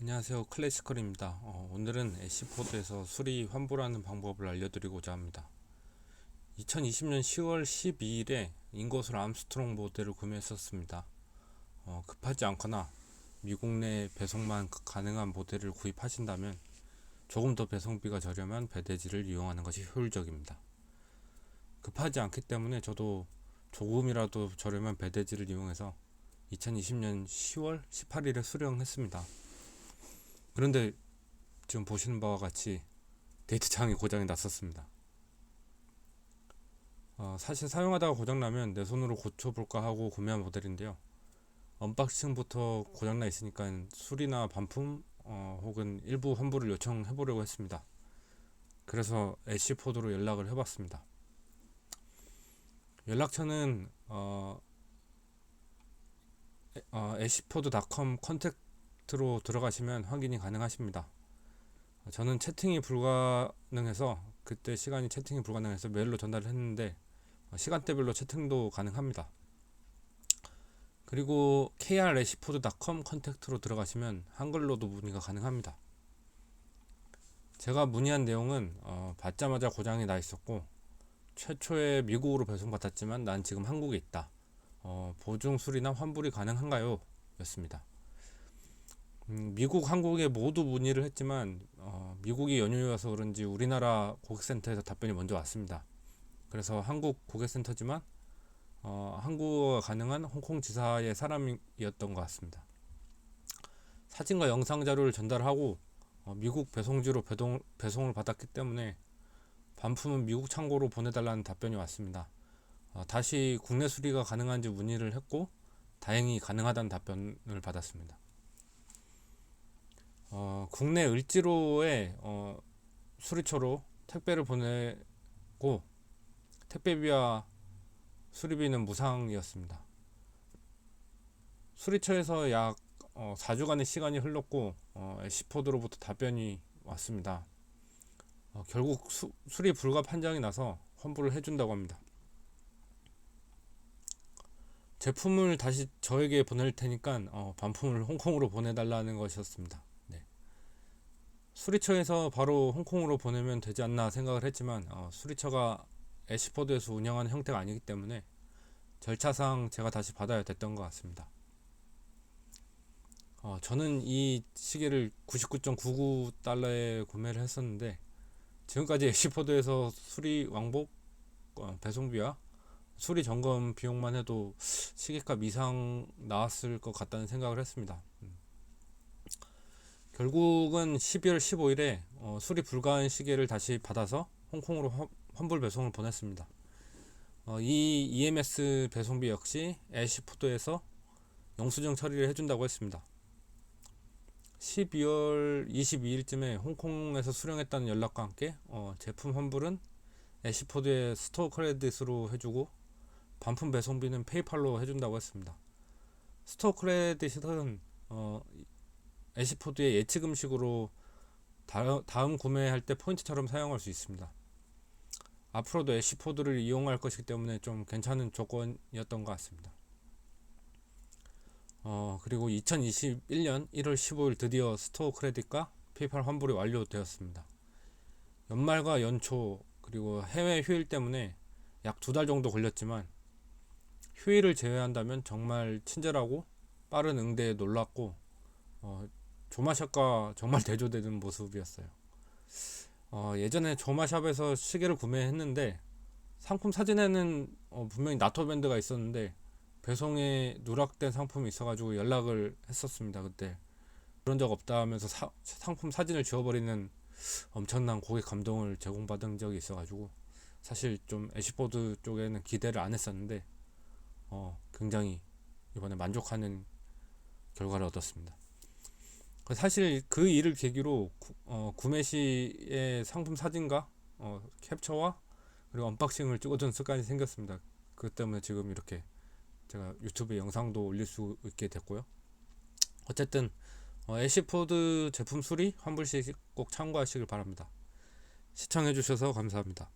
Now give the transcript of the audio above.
안녕하세요, 클래시컬입니다. 오늘은 애쉬포드에서 수리 환불하는 방법을 알려드리고자 합니다. 2020년 10월 12일에 인거슬 암스트롱 모델을 구매했었습니다. 급하지 않거나 미국 내 배송만 가능한 모델을 구입하신다면 조금 더 배송비가 저렴한 배대지를 이용하는 것이 효율적입니다. 급하지 않기 때문에 저도 조금이라도 저렴한 배대지를 이용해서 2020년 10월 18일에 수령했습니다. 그런데 지금 보시는 바와 같이 데이트창이 고장이 났었습니다. 사실 사용하다가 고장나면 내 손으로 고쳐볼까 하고 구매한 모델인데요. 언박싱부터 고장나 있으니까 수리나 반품 혹은 일부 환불을 요청해보려고 했습니다. 그래서 애쉬포드로 연락을 해봤습니다. 연락처는 애쉬포드.com 컨택트로 들어가시면 확인이 가능하십니다. 저는 채팅이 불가능해서 그때 시간이 채팅이 불가능해서 메일로 전달을 했는데 시간대별로 채팅도 가능합니다. 그리고 krresifood.com 컨택트로 들어가시면 한글로도 문의가 가능합니다. 제가 문의한 내용은 받자마자 고장이 나 있었고 최초에 미국으로 배송받았지만 난 지금 한국에 있다. 보증 수리나 환불이 가능한가요? 였습니다. 미국, 한국에 모두 문의를 했지만 미국이 연휴여서 그런지 우리나라 고객센터에서 답변이 먼저 왔습니다. 그래서 한국 고객센터지만 한국어가 가능한 홍콩 지사의 사람이었던 것 같습니다. 사진과 영상 자료를 전달하고 미국 배송지로 배송을 받았기 때문에 반품은 미국 창고로 보내달라는 답변이 왔습니다. 다시 국내 수리가 가능한지 문의를 했고 다행히 가능하다는 답변을 받았습니다. 국내 을지로에 수리처로 택배를 보내고 택배비와 수리비는 무상이었습니다. 수리처에서 약 4주간의 시간이 흘렀고 애쉬포드로부터 답변이 왔습니다. 결국 수리 불가 판정이 나서 환불을 해준다고 합니다. 제품을 다시 저에게 보낼 테니까 반품을 홍콩으로 보내달라는 것이었습니다. 네. 수리처에서 바로 홍콩으로 보내면 되지 않나 생각을 했지만 수리처가 애쉬포드에서 운영하는 형태가 아니기 때문에 절차상 제가 다시 받아야 됐던 것 같습니다. 저는 이 시계를 99.99달러에 구매를 했었는데 지금까지 애쉬포드에서 수리 왕복 배송비와 수리 점검 비용만 해도 시계값 이상 나왔을 것 같다는 생각을 했습니다. 결국은 12월 15일에 수리 불가한 시계를 다시 받아서 홍콩으로 환불 배송을 보냈습니다. 이 EMS 배송비 역시 애쉬포드에서 영수증 처리를 해준다고 했습니다. 12월 22일쯤에 홍콩에서 수령했다는 연락과 함께 제품 환불은 애쉬포드의 스토어 크레딧으로 해주고 반품 배송비는 페이팔로 해준다고 했습니다. 스토어 크레딧은 애쉬포드의 예치 금식으로 다음 구매할 때 포인트처럼 사용할 수 있습니다. 앞으로도 애쉬포드를 이용할 것이기 때문에 좀 괜찮은 조건이었던 것 같습니다. 그리고 2021년 1월 15일 드디어 스토어 크레딧과 페이팔 환불이 완료되었습니다. 연말과 연초 그리고 해외 휴일 때문에 약 2달 정도 걸렸지만 휴일을 제외한다면 정말 친절하고 빠른 응대에 놀랐고 조마샵과 정말 대조되는 모습이었어요. 예전에 조마샵에서 시계를 구매했는데 상품 사진에는 분명히 나토 밴드가 있었는데 배송에 누락된 상품이 있어가지고 연락을 했었습니다. 그때 그런 적 없다 하면서 상품 사진을 지워버리는 엄청난 고객 감동을 제공받은 적이 있어가지고 사실 좀 애쉬포드 쪽에는 기대를 안 했었는데 굉장히 이번에 만족하는 결과를 얻었습니다. 사실 그 일을 계기로 구매 시에 상품 사진과 캡처와 그리고 언박싱을 찍어두는 습관이 생겼습니다. 그 때문에 지금 이렇게 제가 유튜브에 영상도 올릴 수 있게 됐고요. 어쨌든 애쉬포드 제품 수리 환불 시 꼭 참고하시길 바랍니다. 시청해주셔서 감사합니다.